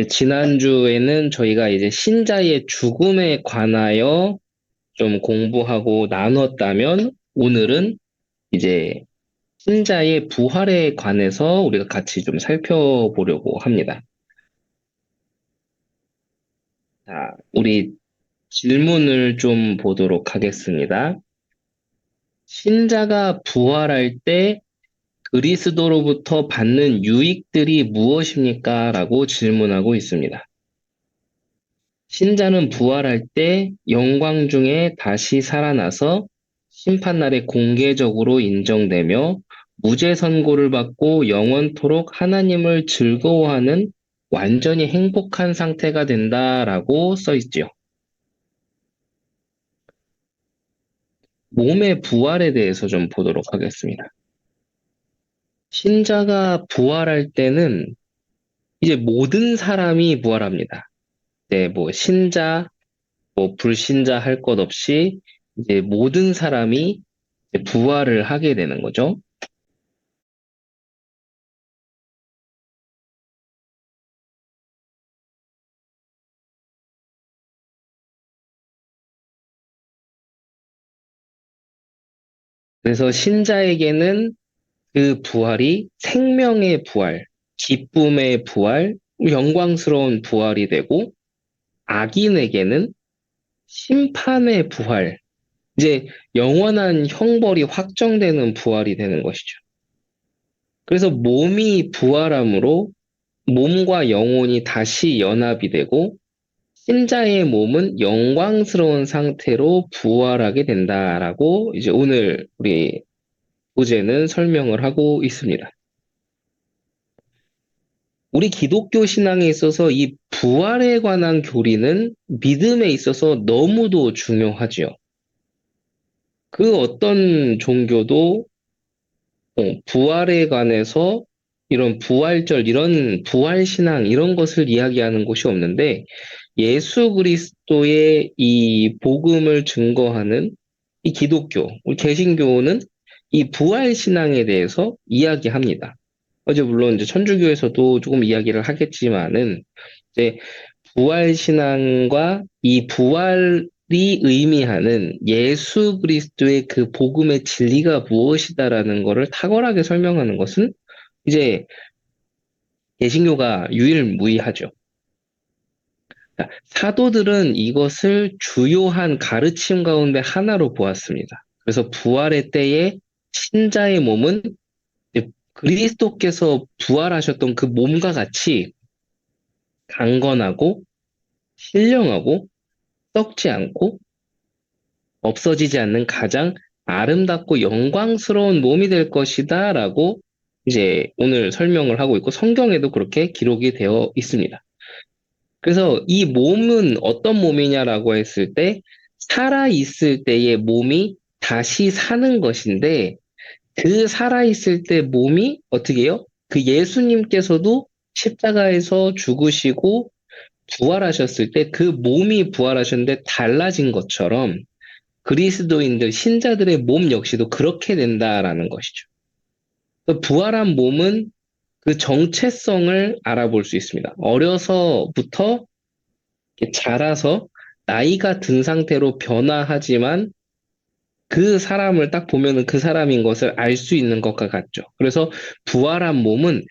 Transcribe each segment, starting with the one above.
지난주에는 저희가 이제 신자의 죽음에 관하여 좀 공부하고 나눴다면, 오늘은 이제 신자의 부활에 관해서 우리가 같이 좀 살펴보려고 합니다. 자, 우리 질문을 좀 보도록 하겠습니다. 신자가 부활할 때 그리스도로부터 받는 유익들이 무엇입니까? 라고 질문하고 있습니다. 신자는 부활할 때 영광 중에 다시 살아나서 심판날에 공개적으로 인정되며 무죄 선고를 받고 영원토록 하나님을 즐거워하는 완전히 행복한 상태가 된다라고 써 있지요. 몸의 부활에 대해서 좀 보도록 하겠습니다. 신자가 부활할 때는 이제 모든 사람이 부활합니다. 네, 뭐 신자, 뭐 불신자 할 것 없이 이제 모든 사람이 이제 부활을 하게 되는 거죠. 그래서 신자에게는 그 부활이 생명의 부활, 기쁨의 부활, 영광스러운 부활이 되고, 악인에게는 심판의 부활, 이제 영원한 형벌이 확정되는 부활이 되는 것이죠. 그래서 몸이 부활함으로 몸과 영혼이 다시 연합이 되고, 신자의 몸은 영광스러운 상태로 부활하게 된다라고 이제 오늘 우리 부제는 설명을 하고 있습니다. 우리 기독교 신앙에 있어서 이 부활에 관한 교리는 믿음에 있어서 너무도 중요하지요. 그 어떤 종교도 부활에 관해서 이런 부활절, 이런 부활 신앙, 이런 것을 이야기하는 곳이 없는데 예수 그리스도의 이 복음을 증거하는 이 기독교, 우리 개신교는 이 부활 신앙에 대해서 이야기합니다. 어제 물론 이제 천주교에서도 조금 이야기를 하겠지만은 이제 부활 신앙과 이 부활이 의미하는 예수 그리스도의 그 복음의 진리가 무엇이다라는 것을 탁월하게 설명하는 것은 이제 개신교가 유일무이하죠. 사도들은 이것을 주요한 가르침 가운데 하나로 보았습니다. 그래서 부활의 때에 신자의 몸은 그리스도께서 부활하셨던 그 몸과 같이 강건하고 신령하고 썩지 않고 없어지지 않는 가장 아름답고 영광스러운 몸이 될 것이다 라고 이제 오늘 설명을 하고 있고 성경에도 그렇게 기록이 되어 있습니다. 그래서 이 몸은 어떤 몸이냐라고 했을 때 살아있을 때의 몸이 다시 사는 것인데 그 살아있을 때 몸이 어떻게 해요? 그 예수님께서도 십자가에서 죽으시고 부활하셨을 때 그 몸이 부활하셨는데 달라진 것처럼 그리스도인들, 신자들의 몸 역시도 그렇게 된다라는 것이죠. 부활한 몸은 그 정체성을 알아볼 수 있습니다. 어려서부터 자라서 나이가 든 상태로 변화하지만 그 사람을 딱 보면은 그 사람인 것을 알 수 있는 것과 같죠. 그래서 부활한 몸은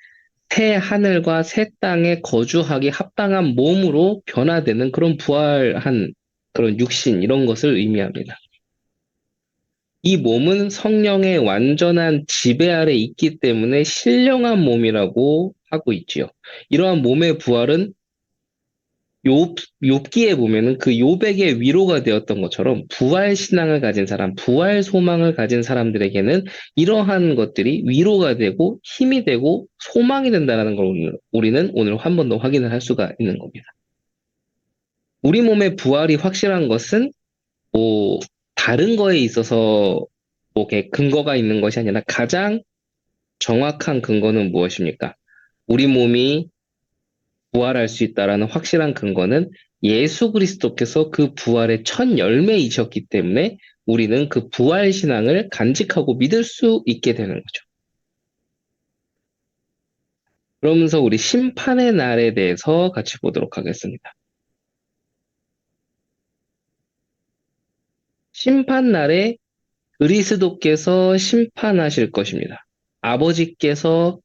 새 하늘과 새 땅에 거주하기 합당한 몸으로 변화되는 그런 부활한 그런 육신 이런 것을 의미합니다. 이 몸은 성령의 완전한 지배 아래 있기 때문에 신령한 몸이라고 하고 있지요. 이러한 몸의 부활은 욥기에 보면은 그 욥에게 위로가 되었던 것처럼 부활 신앙을 가진 사람, 부활 소망을 가진 사람들에게는 이러한 것들이 위로가 되고 힘이 되고 소망이 된다는 걸 우리는 오늘 한 번 더 확인을 할 수가 있는 겁니다. 우리 몸의 부활이 확실한 것은 뭐 다른 거에 있어서 뭐 이렇게 근거가 있는 것이 아니라 가장 정확한 근거는 무엇입니까? 우리 몸이 부활할 수 있다라는 확실한 근거는 예수 그리스도께서 그 부활의 첫 열매이셨기 때문에 우리는 그 부활 신앙을 간직하고 믿을 수 있게 되는 거죠. 그러면서 우리 심판의 날에 대해서 같이 보도록 하겠습니다. 심판 날에 그리스도께서 심판하실 것입니다. 아버지께서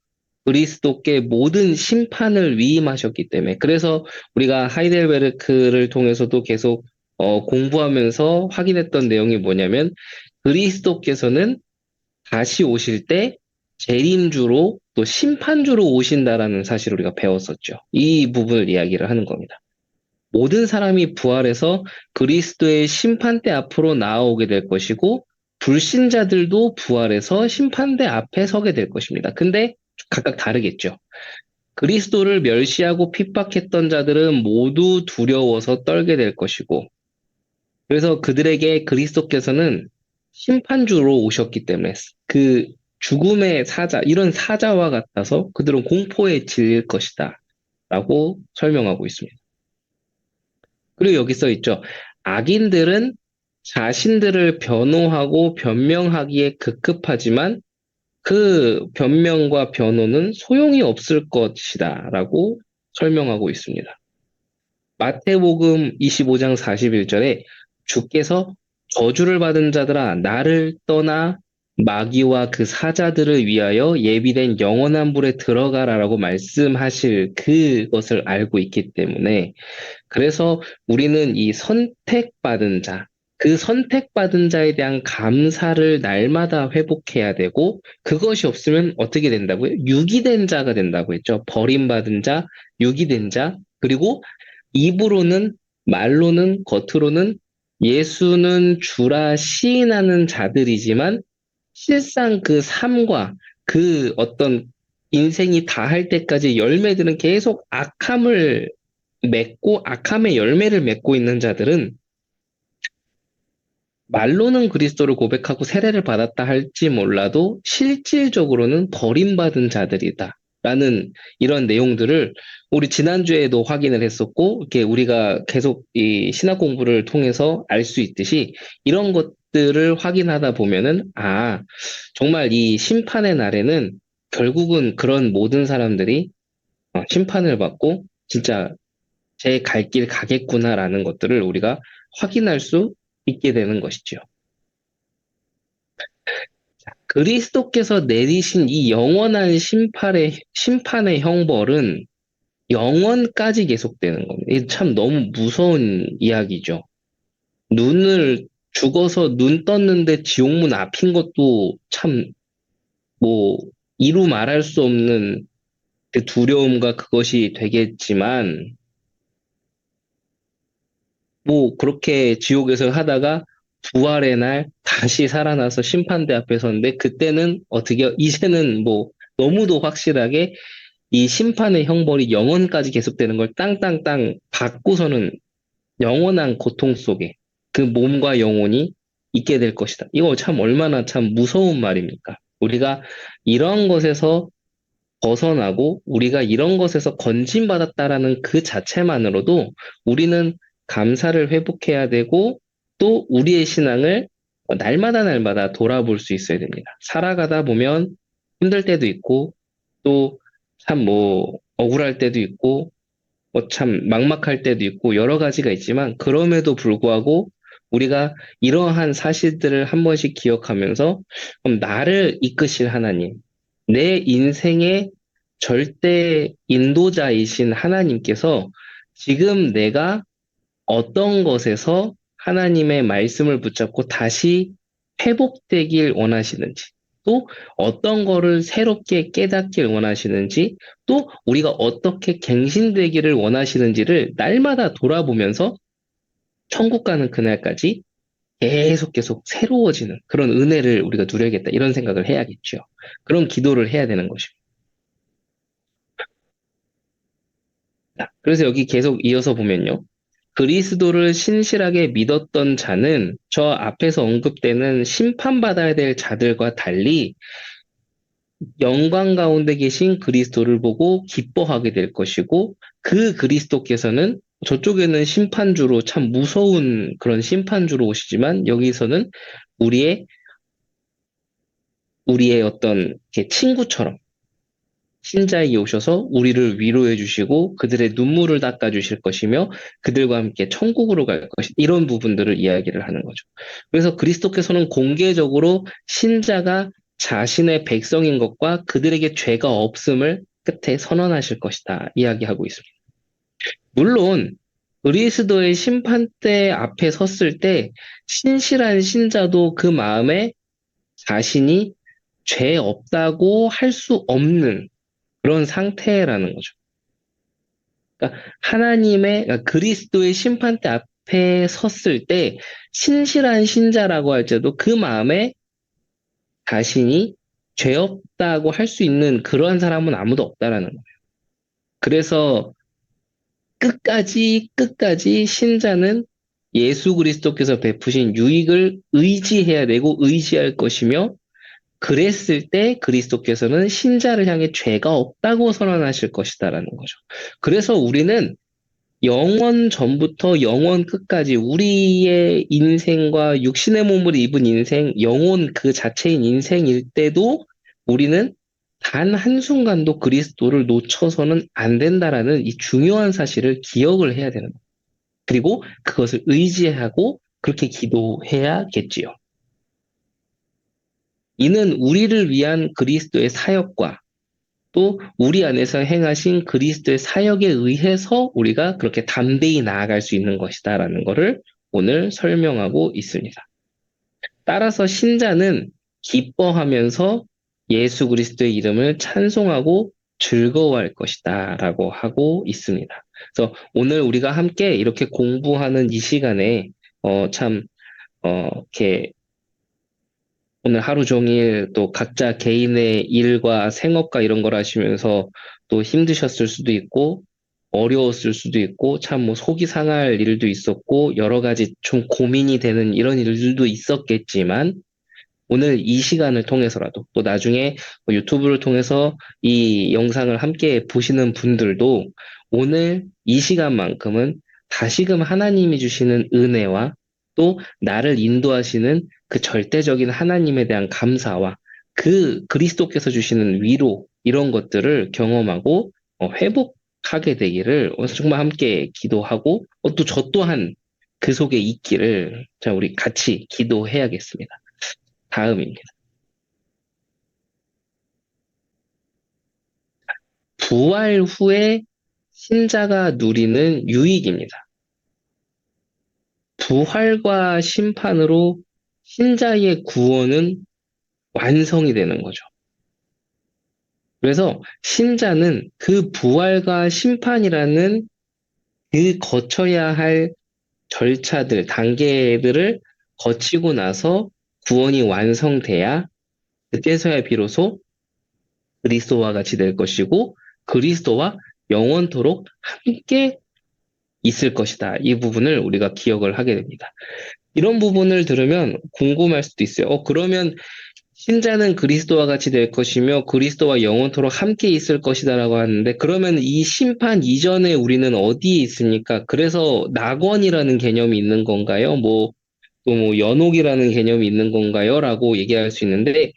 그리스도께 모든 심판을 위임하셨기 때문에 그래서 우리가 하이델베르크를 통해서도 계속 공부하면서 확인했던 내용이 뭐냐면 그리스도께서는 다시 오실 때 재림주로 또 심판주로 오신다라는 사실을 우리가 배웠었죠. 이 부분을 이야기를 하는 겁니다. 모든 사람이 부활해서 그리스도의 심판대 앞으로 나아오게 될 것이고 불신자들도 부활해서 심판대 앞에 서게 될 것입니다. 근데 각각 다르겠죠. 그리스도를 멸시하고 핍박했던 자들은 모두 두려워서 떨게 될 것이고 그래서 그들에게 그리스도께서는 심판주로 오셨기 때문에 그 죽음의 사자, 이런 사자와 같아서 그들은 공포에 질릴 것이다 라고 설명하고 있습니다. 그리고 여기 써 있죠. 악인들은 자신들을 변호하고 변명하기에 급급하지만 그 변명과 변호는 소용이 없을 것이다 라고 설명하고 있습니다. 마태복음 25장 41절에 주께서 저주를 받은 자들아 나를 떠나 마귀와 그 사자들을 위하여 예비된 영원한 불에 들어가라라고 말씀하실 그것을 알고 있기 때문에 그래서 우리는 이 선택받은 자, 그 선택받은 자에 대한 감사를 날마다 회복해야 되고, 그것이 없으면 어떻게 된다고요? 유기된 자가 된다고 했죠. 버림받은 자, 유기된 자, 그리고 입으로는, 말로는, 겉으로는 예수는 주라 시인하는 자들이지만, 실상 그 삶과 그 어떤 인생이 다할 때까지 열매들은 계속 악함을 맺고 악함의 열매를 맺고 있는 자들은 말로는 그리스도를 고백하고 세례를 받았다 할지 몰라도 실질적으로는 버림받은 자들이다. 라는 이런 내용들을 우리 지난주에도 확인을 했었고, 이렇게 우리가 계속 이 신학 공부를 통해서 알 수 있듯이 이런 것들을 확인하다 보면은, 아, 정말 이 심판의 날에는 결국은 그런 모든 사람들이 심판을 받고 진짜 제 갈 길 가겠구나라는 것들을 우리가 확인할 수 있게 되는 것이죠. 그리스도께서 내리신 이 영원한 심판의 형벌은 영원까지 계속되는 겁니다. 이게 참 너무 무서운 이야기죠. 눈을 죽어서 눈 떴는데 지옥문 앞인 것도 참 뭐 이루 말할 수 없는 그 두려움과 그것이 되겠지만 뭐 그렇게 지옥에서 하다가 부활의 날 다시 살아나서 심판대 앞에 섰는데 그때는 어떻게 이제는 뭐 너무도 확실하게 이 심판의 형벌이 영원까지 계속되는 걸 땅땅땅 받고서는 영원한 고통 속에 그 몸과 영혼이 있게 될 것이다. 이거 참 얼마나 참 무서운 말입니까? 우리가 이런 것에서 벗어나고 우리가 이런 것에서 건진받았다라는 그 자체만으로도 우리는 감사를 회복해야 되고 또 우리의 신앙을 날마다 날마다 돌아볼 수 있어야 됩니다. 살아가다 보면 힘들 때도 있고 또 참 뭐 억울할 때도 있고 뭐 참 막막할 때도 있고 여러 가지가 있지만 그럼에도 불구하고 우리가 이러한 사실들을 한 번씩 기억하면서 그럼 나를 이끄실 하나님, 내 인생의 절대 인도자이신 하나님께서 지금 내가 어떤 것에서 하나님의 말씀을 붙잡고 다시 회복되길 원하시는지, 또 어떤 거를 새롭게 깨닫길 원하시는지, 또 우리가 어떻게 갱신되기를 원하시는지를 날마다 돌아보면서 천국 가는 그날까지 계속 새로워지는 그런 은혜를 우리가 누려야겠다. 이런 생각을 해야겠죠. 그런 기도를 해야 되는 것입니다. 그래서 여기 계속 이어서 보면요. 그리스도를 신실하게 믿었던 자는 저 앞에서 언급되는 심판받아야 될 자들과 달리 영광 가운데 계신 그리스도를 보고 기뻐하게 될 것이고 그 그리스도께서는 저쪽에는 심판주로 참 무서운 그런 심판주로 오시지만 여기서는 우리의 우리의 어떤 이렇게 친구처럼 신자에게 오셔서 우리를 위로해 주시고 그들의 눈물을 닦아 주실 것이며 그들과 함께 천국으로 갈 것이 이런 부분들을 이야기를 하는 거죠. 그래서 그리스도께서는 공개적으로 신자가 자신의 백성인 것과 그들에게 죄가 없음을 끝에 선언하실 것이다 이야기하고 있습니다. 물론 그리스도의 심판대 앞에 섰을 때 신실한 신자도 그 마음에 자신이 죄 없다고 할 수 없는 그런 상태라는 거죠. 그러니까 그러니까 그리스도의 심판대 앞에 섰을 때 신실한 신자라고 할지라도 그 마음에 자신이 죄 없다고 할 수 있는 그러한 사람은 아무도 없다라는 거예요. 그래서 끝까지 신자는 예수 그리스도께서 베푸신 유익을 의지해야 되고 의지할 것이며 그랬을 때 그리스도께서는 신자를 향해 죄가 없다고 선언하실 것이다라는 거죠. 그래서 우리는 영원 전부터 영원 끝까지 우리의 인생과 육신의 몸을 입은 인생, 영혼 그 자체인 인생일 때도 우리는 단 한순간도 그리스도를 놓쳐서는 안 된다라는 이 중요한 사실을 기억을 해야 되는 거예요. 그리고 그것을 의지하고 그렇게 기도해야겠지요. 이는 우리를 위한 그리스도의 사역과 또 우리 안에서 행하신 그리스도의 사역에 의해서 우리가 그렇게 담대히 나아갈 수 있는 것이다라는 것을 오늘 설명하고 있습니다. 따라서 신자는 기뻐하면서 예수 그리스도의 이름을 찬송하고 즐거워할 것이다라고 하고 있습니다. 그래서 오늘 우리가 함께 이렇게 공부하는 이 시간에 참 이렇게 오늘 하루 종일 또 각자 개인의 일과 생업과 이런 걸 하시면서 또 힘드셨을 수도 있고 어려웠을 수도 있고 참 뭐 속이 상할 일도 있었고 여러 가지 좀 고민이 되는 이런 일들도 있었겠지만 오늘 이 시간을 통해서라도 또 나중에 뭐 유튜브를 통해서 이 영상을 함께 보시는 분들도 오늘 이 시간만큼은 다시금 하나님이 주시는 은혜와 또 나를 인도하시는 그 절대적인 하나님에 대한 감사와 그 그리스도께서 주시는 위로 이런 것들을 경험하고 회복하게 되기를 정말 함께 기도하고 또 저 또한 그 속에 있기를 자 우리 같이 기도해야겠습니다. 다음입니다. 부활 후에 신자가 누리는 유익입니다. 부활과 심판으로 신자의 구원은 완성이 되는 거죠. 그래서 신자는 그 부활과 심판이라는 그 거쳐야 할 절차들, 단계들을 거치고 나서 구원이 완성돼야 그때서야 비로소 그리스도와 같이 될 것이고 그리스도와 영원토록 함께 있을 것이다. 이 부분을 우리가 기억을 하게 됩니다. 이런 부분을 들으면 궁금할 수도 있어요. 그러면 신자는 그리스도와 같이 될 것이며 그리스도와 영원토록 함께 있을 것이다라고 하는데 그러면 이 심판 이전에 우리는 어디에 있습니까? 그래서 낙원이라는 개념이 있는 건가요? 또 뭐 연옥이라는 개념이 있는 건가요? 라고 얘기할 수 있는데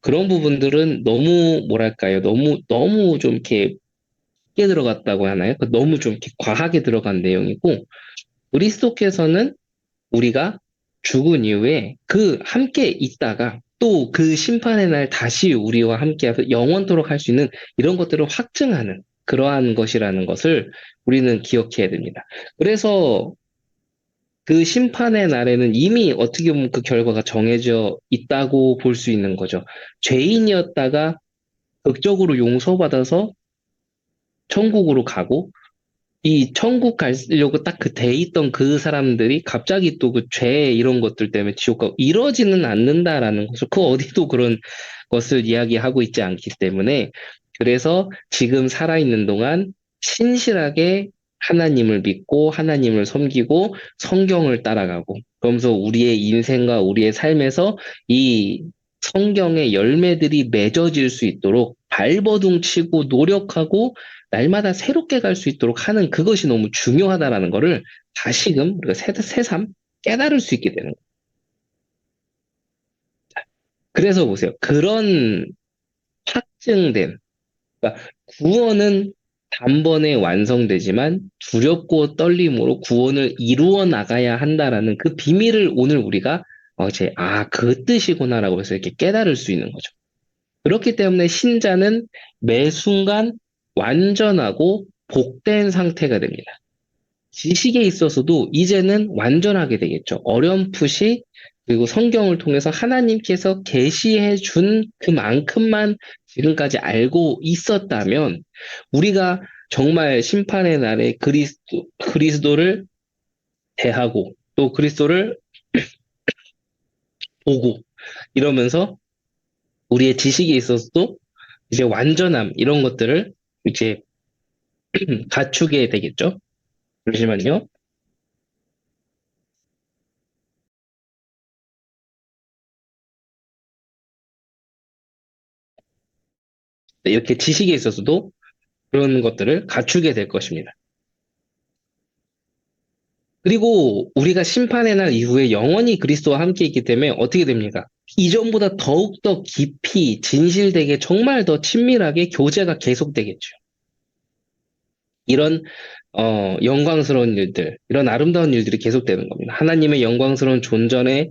그런 부분들은 너무 뭐랄까요? 너무 좀 이렇게 깊게 들어갔다고 하나요? 너무 좀 이렇게 과하게 들어간 내용이고 그리스도께서는 우리가 죽은 이후에 그 함께 있다가 또 그 심판의 날 다시 우리와 함께해서 영원토록 할 수 있는 이런 것들을 확증하는 그러한 것이라는 것을 우리는 기억해야 됩니다. 그래서 그 심판의 날에는 이미 어떻게 보면 그 결과가 정해져 있다고 볼 수 있는 거죠. 죄인이었다가 극적으로 용서받아서 천국으로 가고 이 천국 가려고 딱 그 돼 있던 그 사람들이 갑자기 또 그 죄 이런 것들 때문에 지옥 가고 이러지는 않는다라는 것을 그 어디도 그런 것을 이야기하고 있지 않기 때문에 그래서 지금 살아있는 동안 신실하게 하나님을 믿고 하나님을 섬기고 성경을 따라가고 그러면서 우리의 인생과 우리의 삶에서 이 성경의 열매들이 맺어질 수 있도록 발버둥 치고 노력하고 날마다 새롭게 갈 수 있도록 하는 그것이 너무 중요하다라는 거를 다시금 우리가 새삼 깨달을 수 있게 되는 거예요. 그래서 보세요. 그런 확증된 그러니까 구원은 단번에 완성되지만 두렵고 떨림으로 구원을 이루어 나가야 한다라는 그 비밀을 오늘 우리가 이제 그 뜻이구나라고 해서 이렇게 깨달을 수 있는 거죠. 그렇기 때문에 신자는 매 순간 완전하고 복된 상태가 됩니다. 지식에 있어서도 이제는 완전하게 되겠죠. 어렴풋이 그리고 성경을 통해서 하나님께서 계시해 준 그만큼만 지금까지 알고 있었다면 우리가 정말 심판의 날에 그리스도를 대하고 또 그리스도를 보고 이러면서 우리의 지식에 있어서도 이제 완전함 이런 것들을 이제 갖추게 되겠죠. 잠시만요. 네, 이렇게 지식에 있어서도 그런 것들을 갖추게 될 것입니다. 그리고 우리가 심판의 날 이후에 영원히 그리스도와 함께 있기 때문에 어떻게 됩니까? 이전보다 더욱더 깊이 진실되게 정말 더 친밀하게 교제가 계속되겠죠. 이런 영광스러운 일들, 이런 아름다운 일들이 계속되는 겁니다. 하나님의 영광스러운 존전에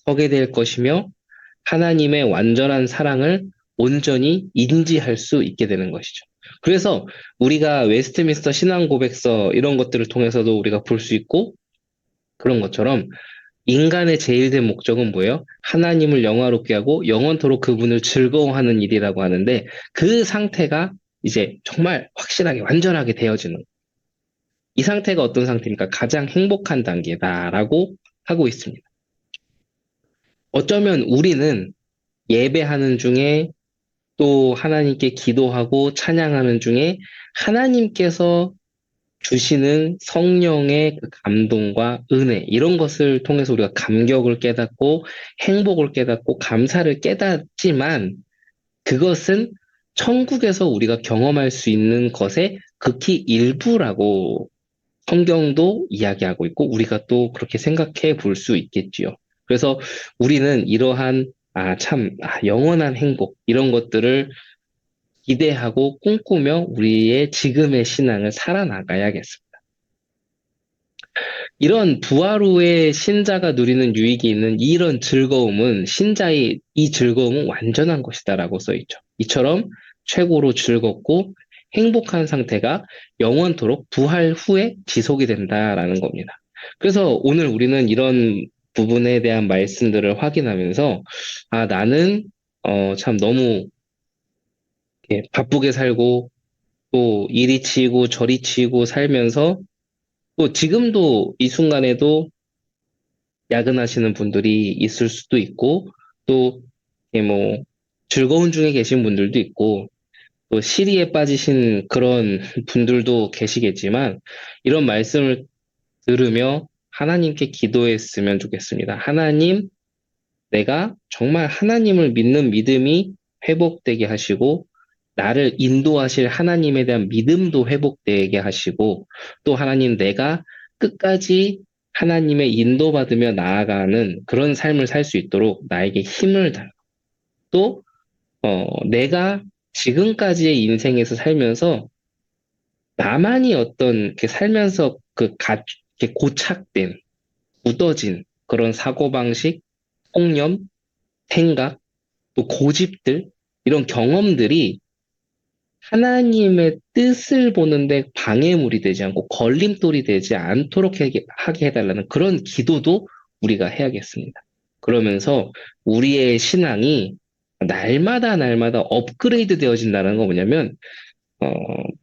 서게 될 것이며 하나님의 완전한 사랑을 온전히 인지할 수 있게 되는 것이죠. 그래서 우리가 웨스트민스터 신앙 고백서 이런 것들을 통해서도 우리가 볼 수 있고 그런 것처럼 인간의 제일 된 목적은 뭐예요? 하나님을 영화롭게 하고 영원토록 그분을 즐거워하는 일이라고 하는데 그 상태가 이제 정말 확실하게 완전하게 되어지는 이 상태가 어떤 상태입니까? 가장 행복한 단계다라고 하고 있습니다. 어쩌면 우리는 예배하는 중에 또 하나님께 기도하고 찬양하는 중에 하나님께서 주시는 성령의 그 감동과 은혜, 이런 것을 통해서 우리가 감격을 깨닫고 행복을 깨닫고 감사를 깨닫지만 그것은 천국에서 우리가 경험할 수 있는 것의 극히 일부라고 성경도 이야기하고 있고 우리가 또 그렇게 생각해 볼 수 있겠지요. 그래서 우리는 이러한 영원한 행복 이런 것들을 기대하고 꿈꾸며 우리의 지금의 신앙을 살아나가야겠습니다. 이런 부활 후에 신자가 누리는 유익이 있는 이런 즐거움은 신자의 이 즐거움은 완전한 것이다라고 써 있죠. 이처럼 최고로 즐겁고 행복한 상태가 영원토록 부활 후에 지속이 된다라는 겁니다. 그래서 오늘 우리는 이런 부분에 대한 말씀들을 확인하면서 나는 참 너무 바쁘게 살고 또 이리 치이고 저리 치이고 살면서 또 지금도 이 순간에도 야근하시는 분들이 있을 수도 있고 또 뭐 즐거운 중에 계신 분들도 있고 또 시리에 빠지신 그런 분들도 계시겠지만 이런 말씀을 들으며 하나님께 기도했으면 좋겠습니다. 하나님, 내가 정말 하나님을 믿는 믿음이 회복되게 하시고 나를 인도하실 하나님에 대한 믿음도 회복되게 하시고 또 하나님 내가 끝까지 하나님의 인도받으며 나아가는 그런 삶을 살 수 있도록 나에게 힘을 달라. 또 내가 지금까지의 인생에서 살면서 나만이 어떤 이렇게 살면서 이렇게 고착된 굳어진 그런 사고방식, 통념, 생각, 또 고집들 이런 경험들이 하나님의 뜻을 보는데 방해물이 되지 않고 걸림돌이 되지 않도록 하게 해달라는 그런 기도도 우리가 해야겠습니다. 그러면서 우리의 신앙이 날마다 날마다 업그레이드 되어진다는 건 뭐냐면 어,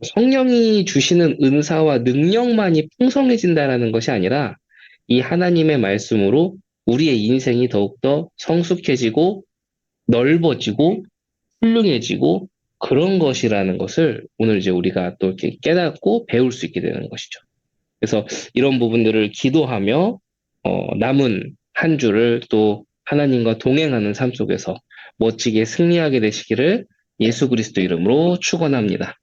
성령이 주시는 은사와 능력만이 풍성해진다는 것이 아니라 이 하나님의 말씀으로 우리의 인생이 더욱더 성숙해지고 넓어지고 훌륭해지고 그런 것이라는 것을 오늘 이제 우리가 또 이렇게 깨닫고 배울 수 있게 되는 것이죠. 그래서 이런 부분들을 기도하며 남은 한 주를 또 하나님과 동행하는 삶 속에서 멋지게 승리하게 되시기를 예수 그리스도 이름으로 축원합니다.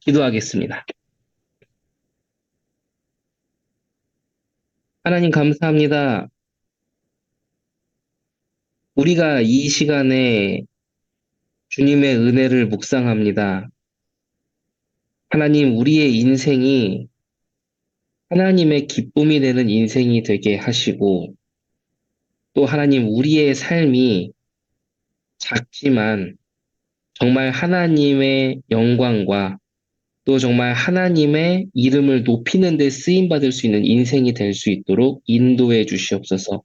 기도하겠습니다. 하나님 감사합니다. 우리가 이 시간에 주님의 은혜를 묵상합니다. 하나님, 우리의 인생이 하나님의 기쁨이 되는 인생이 되게 하시고, 또 하나님, 우리의 삶이 작지만 정말 하나님의 영광과 또 정말 하나님의 이름을 높이는 데 쓰임받을 수 있는 인생이 될 수 있도록 인도해 주시옵소서.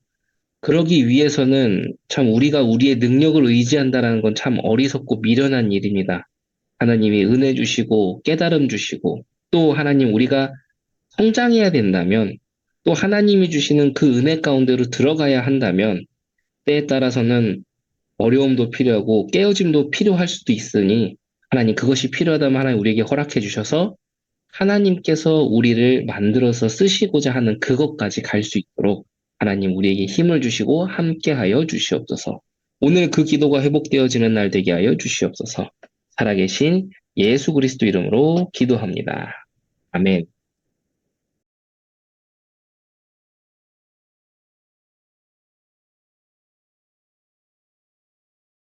그러기 위해서는 참 우리가 우리의 능력을 의지한다는 건 참 어리석고 미련한 일입니다. 하나님이 은혜 주시고 깨달음 주시고 또 하나님 우리가 성장해야 된다면 또 하나님이 주시는 그 은혜 가운데로 들어가야 한다면 때에 따라서는 어려움도 필요하고 깨어짐도 필요할 수도 있으니 하나님 그것이 필요하다면 하나님 우리에게 허락해 주셔서 하나님께서 우리를 만들어서 쓰시고자 하는 그것까지 갈 수 있도록 하나님 우리에게 힘을 주시고 함께하여 주시옵소서. 오늘 그 기도가 회복되어지는 날 되게 하여 주시옵소서. 살아계신 예수 그리스도 이름으로 기도합니다. 아멘.